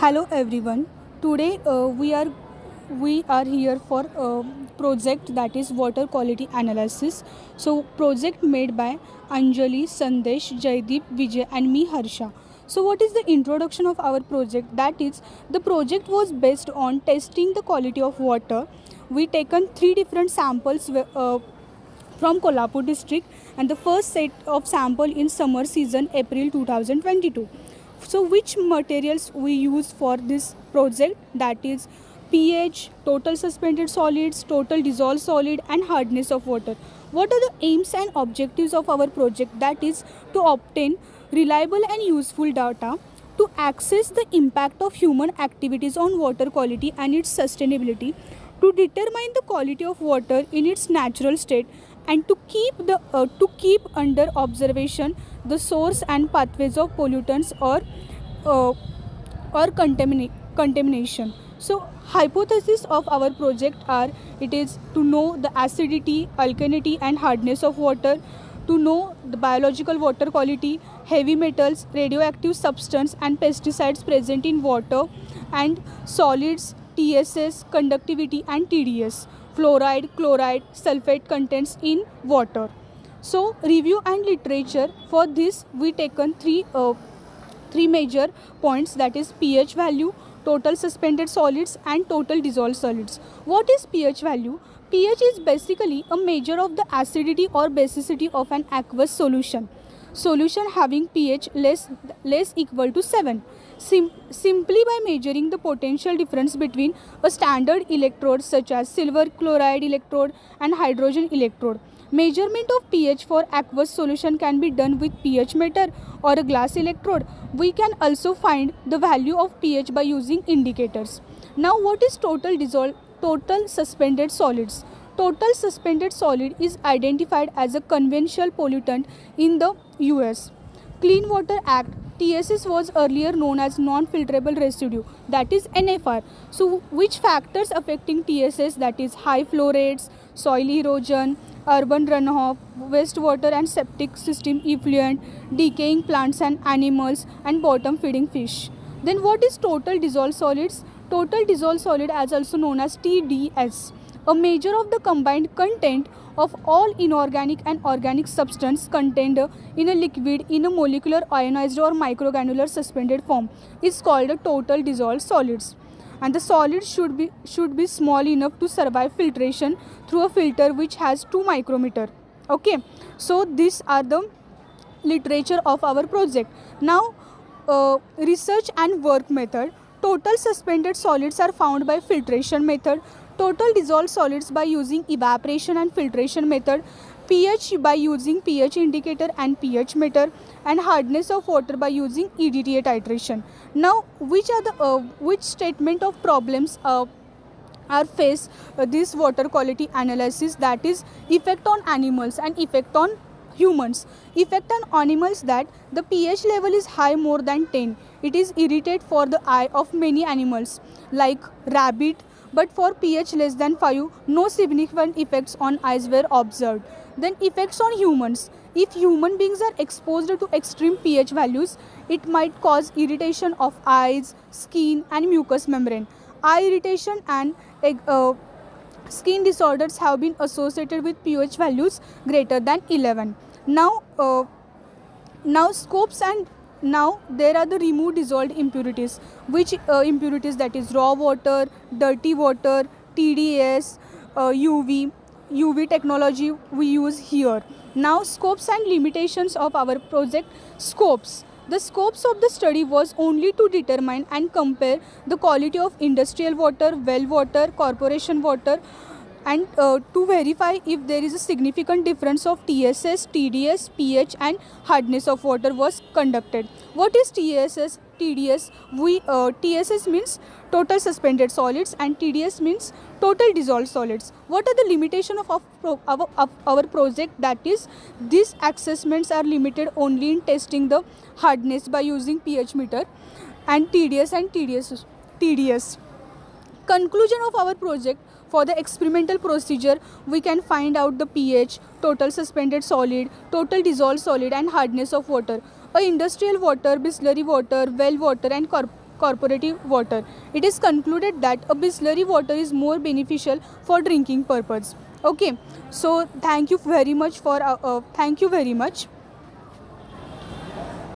Hello everyone. Today we are here for a project that is water quality analysis. So project made by Anjali, Sandesh, Jaideep, Vijay and me Harsha. So what is the introduction of our project? That is the project was based on testing the quality of water. We taken three different samples from Kolhapur district and the first set of sample in summer season April 2022. So which materials we use for this project, that is pH, total suspended solids, total dissolved solid and hardness of water. What are the aims and objectives of our project? That is to obtain reliable and useful data to assess the impact of human activities on water quality and its sustainability, to determine the quality of water in its natural state, and to keep under observation the source and pathways of pollutants uh, contamination. So hypothesis of our project are: it is to know the acidity, alkalinity and hardness of water, to know the biological water quality, heavy metals, radioactive substance and pesticides present in water, and solids, TSS, conductivity and TDS, fluoride, chloride, sulfate contents in water. So review and literature. For this we taken three major points, that is pH value, total suspended solids and total dissolved solids. What is pH value? pH is basically a measure of the acidity or basicity of an aqueous solution having pH less equal to 7. Simply by measuring the potential difference between a standard electrode such as silver chloride electrode and hydrogen electrode. Measurement of pH for aqueous solution can be done with pH meter or a glass electrode. We can also find the value of pH by using indicators. Now what is total suspended solids? Total suspended solid is identified as a conventional pollutant in the US Clean Water Act. TSS was earlier known as non-filterable residue, that is NFR. So which factors affecting TSS? That is high flow rates, soil erosion, urban runoff, wastewater and septic system effluent, decaying plants and animals, and bottom feeding fish. Then what is total dissolved solids? Total dissolved solid, as also known as TDS, a measure of the combined content of all inorganic and organic substance contained in a liquid in a molecular, ionized or microgranular suspended form, is called a total dissolved solids. And the solids should be small enough to survive filtration through a filter which has 2 micrometer. Okay, so these are the literature of our project. Now research and work method. Total suspended solids are found by filtration method, total dissolved solids by using evaporation and filtration method, pH by using pH indicator and pH meter, and hardness of water by using EDTA titration. Now which statement of problems are faced this water quality analysis? That is effect on animals and effect on humans. Effect on animals, that the pH level is high more than 10. It is irritate for the eye of many animals like rabbit, but for pH less than 5, no significant effects on eyes were observed. Then effects on humans. If human beings are exposed to extreme pH values, it might cause irritation of eyes, skin and mucous membrane. Eye irritation and skin disorders have been associated with pH values greater than 11. Now scopes, and now there are the removed dissolved impurities. Which impurities? That is raw water, dirty water, TDS, UV technology we use here. Now scopes and limitations of our project. Scopes. The scopes of the study was only to determine and compare the quality of industrial water, well water, corporation water, and to verify if there is a significant difference of TSS, TDS, pH and hardness of water was conducted. What is TSS, TDS? TSS means total suspended solids and TDS means total dissolved solids. What are the limitations of our project? That is, these assessments are limited only in testing the hardness by using pH meter and TDS. Conclusion of our project: for the experimental procedure, we can find out the pH, total suspended solid, total dissolved solid and hardness of water. A industrial water, distillery water, well water and corporative water. It is concluded that a Bisleri water is more beneficial for drinking purpose. Okay, so thank you very much.